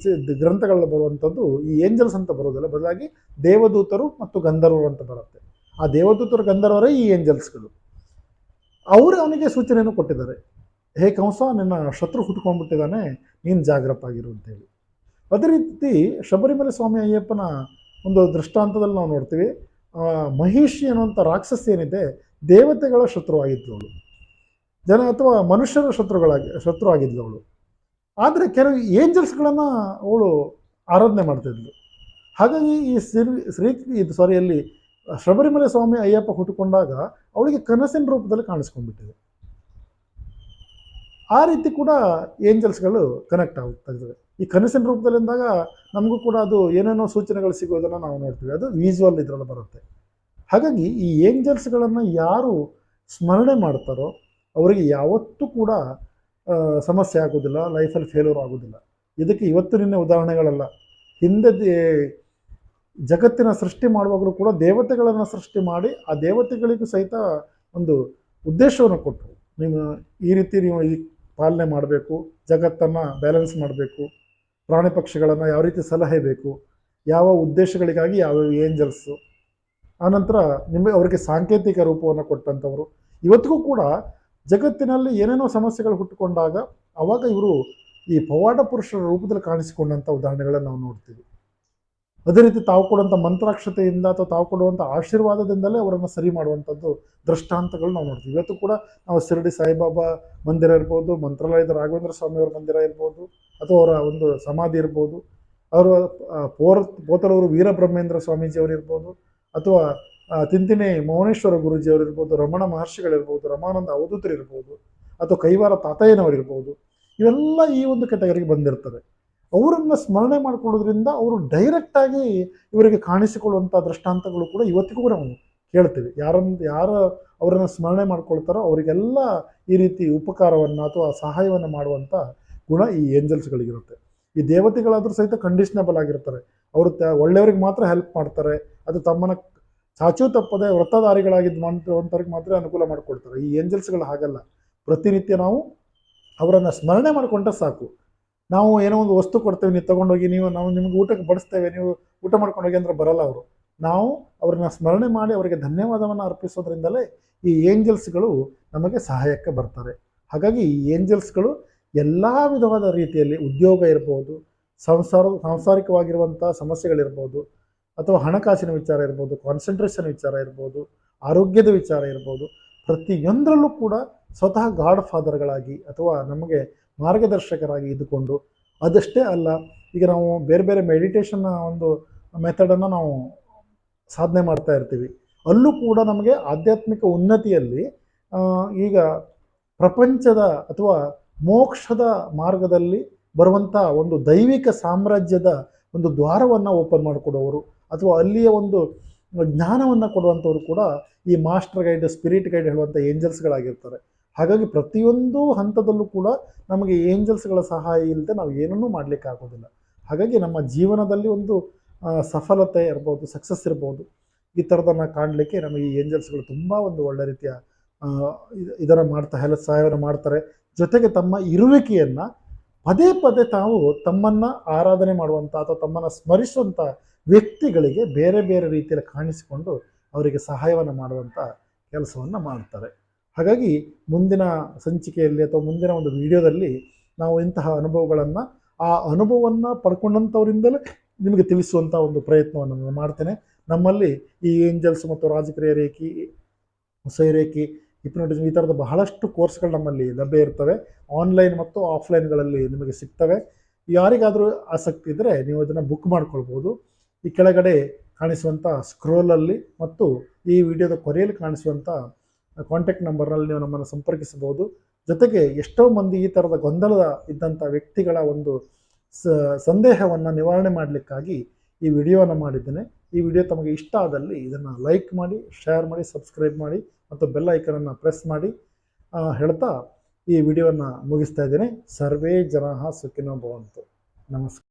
ಗ್ರಂಥಗಳಲ್ಲಿ ಬರುವಂಥದ್ದು ಈ ಏಂಜಲ್ಸ್ ಅಂತ ಬರೋದಿಲ್ಲ, ಬದಲಾಗಿ ದೇವದೂತರು ಮತ್ತು ಗಂಧರ್ವರು ಅಂತ ಬರುತ್ತೆ. ಆ ದೇವದೂತರು ಗಂಧರ್ವರೇ ಈ ಏಂಜಲ್ಸ್ಗಳು. ಅವರು ಅವನಿಗೆ ಸೂಚನೆಯನ್ನು ಕೊಟ್ಟಿದ್ದಾರೆ, ಹೇ ಕಂಸ, ನಿನ್ನ ಶತ್ರು ಹುಟ್ಕೊಂಡ್ಬಿಟ್ಟಿದ್ದಾನೆ, ನೀನು ಜಾಗ್ರತೆ ಆಗಿರು ಅಂತೇಳಿ. ಅದೇ ರೀತಿ ಶಬರಿಮಲೆ ಸ್ವಾಮಿ ಅಯ್ಯಪ್ಪನ ಒಂದು ದೃಷ್ಟಾಂತದಲ್ಲಿ ನಾವು ನೋಡ್ತೀವಿ, ಮಹಿಷಿ ಅನ್ನುವಂಥ ರಾಕ್ಷಸಿ ಏನಿದೆ ದೇವತೆಗಳ ಶತ್ರು ಆಗಿದ್ಲು ಅವಳು, ಅಥವಾ ಮನುಷ್ಯರ ಶತ್ರು ಆಗಿದ್ಲು ಅವಳು. ಆದರೆ ಕೆಲವು ಏಂಜಲ್ಸ್ಗಳನ್ನು ಅವಳು ಆರಾಧನೆ ಮಾಡ್ತಿದ್ಲು. ಹಾಗಾಗಿ ಈ ಅಲ್ಲಿ ಶಬರಿಮಲೆ ಸ್ವಾಮಿ ಅಯ್ಯಪ್ಪ ಹುಟ್ಟುಕೊಂಡಾಗ ಅವಳಿಗೆ ಕನಸಿನ ರೂಪದಲ್ಲಿ ಕಾಣಿಸ್ಕೊಂಡ್ಬಿಟ್ಟಿದೆ. ಆ ರೀತಿ ಕೂಡ ಏಂಜಲ್ಸ್ಗಳು ಕನೆಕ್ಟ್ ಆಗ್ತಾ ಇದ್ದಾವೆ. ಈ ಕನಸಿನ ರೂಪದಲ್ಲಿಂದಾಗ ನಮಗೂ ಕೂಡ ಅದು ಏನೇನೋ ಸೂಚನೆಗಳು ಸಿಗೋದನ್ನು ನಾವು ನೋಡ್ತೀವಿ, ಅದು ವಿಜುವಲ್ ಇದರಲ್ಲಿ ಬರುತ್ತೆ. ಹಾಗಾಗಿ ಈ ಏಂಜಲ್ಸ್ಗಳನ್ನು ಯಾರು ಸ್ಮರಣೆ ಮಾಡ್ತಾರೋ ಅವರಿಗೆ ಯಾವತ್ತೂ ಕೂಡ ಸಮಸ್ಯೆ ಆಗೋದಿಲ್ಲ, ಲೈಫಲ್ಲಿ ಫೇಲ್ಯೂರ್ ಆಗೋದಿಲ್ಲ. ಇದಕ್ಕೆ ಇವತ್ತು ನಿನ್ನೆ ಉದಾಹರಣೆಗಳಲ್ಲ. ಹಿಂದೆ ಜಗತ್ತಿನ ಸೃಷ್ಟಿ ಮಾಡುವಾಗಲೂ ಕೂಡ ದೇವತೆಗಳನ್ನು ಸೃಷ್ಟಿ ಮಾಡಿ ಆ ದೇವತೆಗಳಿಗೂ ಸಹಿತ ಒಂದು ಉದ್ದೇಶವನ್ನು ಕೊಟ್ಟರು. ಈ ರೀತಿ ನೀವು ಈ ಪಾಲನೆ ಮಾಡಬೇಕು, ಜಗತ್ತನ್ನು ಬ್ಯಾಲೆನ್ಸ್ ಮಾಡಬೇಕು, ಪ್ರಾಣಿ ಪಕ್ಷಿಗಳನ್ನು ಯಾವ ರೀತಿ ಸಲಹೆ ಬೇಕು, ಯಾವ ಉದ್ದೇಶಗಳಿಗಾಗಿ ಯಾವ ಏಂಜಲ್ಸು, ಆನಂತರ ಅವರಿಗೆ ಸಾಂಕೇತಿಕ ರೂಪವನ್ನು ಕೊಟ್ಟಂಥವರು. ಇವತ್ತಿಗೂ ಕೂಡ ಜಗತ್ತಿನಲ್ಲಿ ಏನೇನೋ ಸಮಸ್ಯೆಗಳು ಹುಟ್ಟುಕೊಂಡಾಗ ಆವಾಗ ಇವರು ಈ ಪವಾಡ ಪುರುಷರ ರೂಪದಲ್ಲಿ ಕಾಣಿಸಿಕೊಂಡಂಥ ಉದಾಹರಣೆಗಳನ್ನು ನಾವು ನೋಡ್ತೀವಿ. ಅದೇ ರೀತಿ ತಾವು ಕೊಡುವಂಥ ಮಂತ್ರಾಕ್ಷತೆಯಿಂದ ಅಥವಾ ತಾವು ಕೊಡುವಂಥ ಆಶೀರ್ವಾದದಿಂದಲೇ ಅವರನ್ನು ಸರಿ ಮಾಡುವಂಥದ್ದು ದೃಷ್ಟಾಂತಗಳು ನಾವು ನೋಡ್ತೀವಿ. ಇವತ್ತು ಕೂಡ ನಾವು ಶಿರಡಿ ಸಾಯಿಬಾಬಾ ಮಂದಿರ ಇರ್ಬೋದು, ಮಂತ್ರಾಲಯದ ರಾಘವೇಂದ್ರ ಸ್ವಾಮಿಯವರ ಮಂದಿರ ಇರ್ಬೋದು, ಅಥವಾ ಅವರ ಒಂದು ಸಮಾಧಿ ಇರ್ಬೋದು, ಅವರು ಪೋತಲೂರು ವೀರಬ್ರಹ್ಮೇಂದ್ರ ಸ್ವಾಮೀಜಿಯವರು ಇರ್ಬೋದು, ಅಥವಾ ತಿಂತಿನಿ ಮೌನೇಶ್ವರ ಗುರೂಜಿಯವರು ಇರ್ಬೋದು, ರಮಣ ಮಹರ್ಷಿಗಳಿರ್ಬೋದು, ರಮಾನಂದ ಅವಧೂತರು ಇರ್ಬೋದು, ಅಥವಾ ಕೈವಾರ ತಾತಯ್ಯನವರಿರ್ಬೋದು, ಇವೆಲ್ಲ ಈ ಒಂದು ಕೆಟಗರಿಗೆ ಬಂದಿರ್ತದೆ. ಅವರನ್ನು ಸ್ಮರಣೆ ಮಾಡಿಕೊಳ್ಳೋದ್ರಿಂದ ಅವರು ಡೈರೆಕ್ಟಾಗಿ ಇವರಿಗೆ ಕಾಣಿಸಿಕೊಳ್ಳುವಂಥ ದೃಷ್ಟಾಂತಗಳು ಕೂಡ ಇವತ್ತಿಗೂ ನಾವು ಕೇಳ್ತೀವಿ. ಯಾರು ಅವರನ್ನು ಸ್ಮರಣೆ ಮಾಡ್ಕೊಳ್ತಾರೋ ಅವರಿಗೆಲ್ಲ ಈ ರೀತಿ ಉಪಕಾರವನ್ನು ಅಥವಾ ಸಹಾಯವನ್ನು ಮಾಡುವಂಥ ಗುಣ ಈ ಏಂಜಲ್ಸ್ಗಳಿಗಿರುತ್ತೆ. ಈ ದೇವತೆಗಳಾದರೂ ಸಹಿತ ಕಂಡೀಷನಬಲ್ ಆಗಿರ್ತಾರೆ. ಅವರು ಒಳ್ಳೆಯವ್ರಿಗೆ ಮಾತ್ರ ಹೆಲ್ಪ್ ಮಾಡ್ತಾರೆ. ಅದು ತಮ್ಮನ್ನು ಚಾಚೂ ತಪ್ಪದೆ ವ್ರತಧಾರಿಗಳಾಗಿದ್ದು ಮಾಡಿರುವಂಥವ್ರಿಗೆ ಮಾತ್ರ ಅನುಕೂಲ ಮಾಡಿಕೊಡ್ತಾರೆ. ಈ ಏಂಜಲ್ಸ್ಗಳು ಹಾಗಲ್ಲ. ಪ್ರತಿನಿತ್ಯ ನಾವು ಅವರನ್ನು ಸ್ಮರಣೆ ಮಾಡಿಕೊಂಡ್ರೆ ಸಾಕು. ನಾವು ಏನೋ ಒಂದು ವಸ್ತು ಕೊಡ್ತೇವೆ, ನೀವು ತೊಗೊಂಡೋಗಿ ನಾವು ನಿಮಗೆ ಊಟಕ್ಕೆ ಬಡಿಸ್ತೇವೆ, ನೀವು ಊಟ ಮಾಡ್ಕೊಂಡು ಹೋಗಿ ಅಂದ್ರೆ ಬರಲ್ಲ ಅವರು. ನಾವು ಅವ್ರನ್ನ ಸ್ಮರಣೆ ಮಾಡಿ ಅವರಿಗೆ ಧನ್ಯವಾದವನ್ನು ಅರ್ಪಿಸೋದ್ರಿಂದಲೇ ಈ ಏಂಜಲ್ಸ್ಗಳು ನಮಗೆ ಸಹಾಯಕ್ಕೆ ಬರ್ತಾರೆ. ಹಾಗಾಗಿ ಈ ಏಂಜಲ್ಸ್ಗಳು ಎಲ್ಲ ವಿಧವಾದ ರೀತಿಯಲ್ಲಿ ಉದ್ಯೋಗ ಇರ್ಬೋದು, ಸಾಂಸಾರಿಕವಾಗಿರುವಂಥ ಸಮಸ್ಯೆಗಳಿರ್ಬೋದು, ಅಥವಾ ಹಣಕಾಸಿನ ವಿಚಾರ ಇರ್ಬೋದು, ಕಾನ್ಸಂಟ್ರೇಷನ್ ವಿಚಾರ ಇರ್ಬೋದು, ಆರೋಗ್ಯದ ವಿಚಾರ ಇರ್ಬೋದು, ಪ್ರತಿಯೊಂದರಲ್ಲೂ ಕೂಡ ಸ್ವತಃ ಗಾಡ್ ಫಾದರ್ಗಳಾಗಿ ಅಥವಾ ನಮಗೆ ಮಾರ್ಗದರ್ಶಕರಾಗಿ ಇದ್ದುಕೊಂಡು, ಅದಷ್ಟೇ ಅಲ್ಲ, ಈಗ ನಾವು ಬೇರೆ ಬೇರೆ ಮೆಡಿಟೇಷನ್ನ ಒಂದು ಮೆಥಡನ್ನು ನಾವು ಸಾಧನೆ ಮಾಡ್ತಾ ಇರ್ತೀವಿ. ಅಲ್ಲೂ ಕೂಡ ನಮಗೆ ಆಧ್ಯಾತ್ಮಿಕ ಉನ್ನತಿಯಲ್ಲಿ ಈಗ ಪ್ರಪಂಚದ ಅಥವಾ ಮೋಕ್ಷದ ಮಾರ್ಗದಲ್ಲಿ ಬರುವಂಥ ಒಂದು ದೈವಿಕ ಸಾಮ್ರಾಜ್ಯದ ಒಂದು ದ್ವಾರವನ್ನು ಓಪನ್ ಮಾಡಿಕೊಡೋರು ಅಥವಾ ಅಲ್ಲಿಯ ಒಂದು ಜ್ಞಾನವನ್ನು ಕೊಡುವಂಥವ್ರು ಕೂಡ ಈ ಮಾಸ್ಟರ್ ಗೈಡ್, ಸ್ಪಿರಿಟ್ ಗೈಡ್ ಹೇಳುವಂಥ ಏಂಜಲ್ಸ್ಗಳಾಗಿರ್ತಾರೆ. ಹಾಗಾಗಿ ಪ್ರತಿಯೊಂದು ಹಂತದಲ್ಲೂ ಕೂಡ ನಮಗೆ ಏಂಜಲ್ಸ್ಗಳ ಸಹಾಯ ಇಲ್ಲದೆ ನಾವು ಏನನ್ನೂ ಮಾಡಲಿಕ್ಕೆ ಆಗೋದಿಲ್ಲ. ಹಾಗಾಗಿ ನಮ್ಮ ಜೀವನದಲ್ಲಿ ಒಂದು ಸಫಲತೆ ಇರ್ಬೋದು, ಸಕ್ಸಸ್ ಇರ್ಬೋದು, ಈ ಥರದನ್ನು ಕಾಣಲಿಕ್ಕೆ ನಮಗೆ ಈ ಏಂಜಲ್ಸ್ಗಳು ತುಂಬ ಒಂದು ಒಳ್ಳೆ ರೀತಿಯ ಇದನ್ನು ಸಹಾಯವನ್ನು ಮಾಡ್ತಾರೆ. ಜೊತೆಗೆ ತಮ್ಮ ಇರುವಿಕೆಯನ್ನು ಪದೇ ಪದೇ ತಾವು ತಮ್ಮನ್ನು ಆರಾಧನೆ ಮಾಡುವಂಥ ಅಥವಾ ತಮ್ಮನ್ನು ಸ್ಮರಿಸುವಂಥ ವ್ಯಕ್ತಿಗಳಿಗೆ ಬೇರೆ ಬೇರೆ ರೀತಿಯಲ್ಲಿ ಕಾಣಿಸಿಕೊಂಡು ಅವರಿಗೆ ಸಹಾಯವನ್ನು ಮಾಡುವಂಥ ಕೆಲಸವನ್ನು ಮಾಡ್ತಾರೆ. ಹಾಗಾಗಿ ಮುಂದಿನ ಸಂಚಿಕೆಯಲ್ಲಿ ಅಥವಾ ಮುಂದಿನ ಒಂದು ವಿಡಿಯೋದಲ್ಲಿ ನಾವು ಇಂತಹ ಅನುಭವಗಳನ್ನು, ಆ ಅನುಭವವನ್ನು ಪಡ್ಕೊಂಡಂಥವರಿಂದಲೇ ನಿಮಗೆ ತಿಳಿಸುವಂಥ ಒಂದು ಪ್ರಯತ್ನವನ್ನು ನಾನು ಮಾಡ್ತೇನೆ. ನಮ್ಮಲ್ಲಿ ಈ ಏಂಜಲ್ಸ್ ಮತ್ತು ರಾಜಕ್ರಿಯ ರೇಖಿ, ಸೈರೇಖಿ, ಹಿಪ್ನೋಟಿಸಮ್ ಈ ಥರದ ಬಹಳಷ್ಟು ಕೋರ್ಸ್ಗಳು ನಮ್ಮಲ್ಲಿ ಲಭ್ಯ ಇರ್ತವೆ. ಆನ್ಲೈನ್ ಮತ್ತು ಆಫ್ಲೈನ್ಗಳಲ್ಲಿ ನಿಮಗೆ ಸಿಗ್ತವೆ. ಯಾರಿಗಾದರೂ ಆಸಕ್ತಿ ಇದ್ದರೆ ನೀವು ಅದನ್ನು ಬುಕ್ ಮಾಡ್ಕೊಳ್ಬೋದು. ಈ ಕೆಳಗಡೆ ಕಾಣಿಸುವಂಥ ಸ್ಕ್ರೋಲಲ್ಲಿ ಮತ್ತು ಈ ವಿಡಿಯೋದ ಕೊನೆಯಲ್ಲಿ ಕಾಣಿಸುವಂಥ ಕಾಂಟ್ಯಾಕ್ಟ್ ನಂಬರ್ನಲ್ಲಿ ನೀವು ನಮ್ಮನ್ನು ಸಂಪರ್ಕಿಸಬಹುದು. ಜೊತೆಗೆ ಎಷ್ಟೋ ಮಂದಿ ಈ ಥರದ ಗೊಂದಲ ಇದ್ದಂಥ ವ್ಯಕ್ತಿಗಳ ಒಂದು ಸಂದೇಹವನ್ನು ನಿವಾರಣೆ ಮಾಡಲಿಕ್ಕಾಗಿ ಈ ವಿಡಿಯೋವನ್ನು ಮಾಡಿದ್ದೇನೆ. ಈ ವಿಡಿಯೋ ತಮಗೆ ಇಷ್ಟ ಆದಲ್ಲಿ ಇದನ್ನು ಲೈಕ್ ಮಾಡಿ, ಶೇರ್ ಮಾಡಿ, ಸಬ್ಸ್ಕ್ರೈಬ್ ಮಾಡಿ ಮತ್ತು ಬೆಲ್ ಐಕನನ್ನು ಪ್ರೆಸ್ ಮಾಡಿ ಹೇಳ್ತಾ ಈ ವಿಡಿಯೋವನ್ನು ಮುಗಿಸ್ತಾ ಇದ್ದೇನೆ. ಸರ್ವೇ ಜನಾಃ ಸುಖಿನೋ ಭವಂತು. ನಮಸ್ಕಾರ.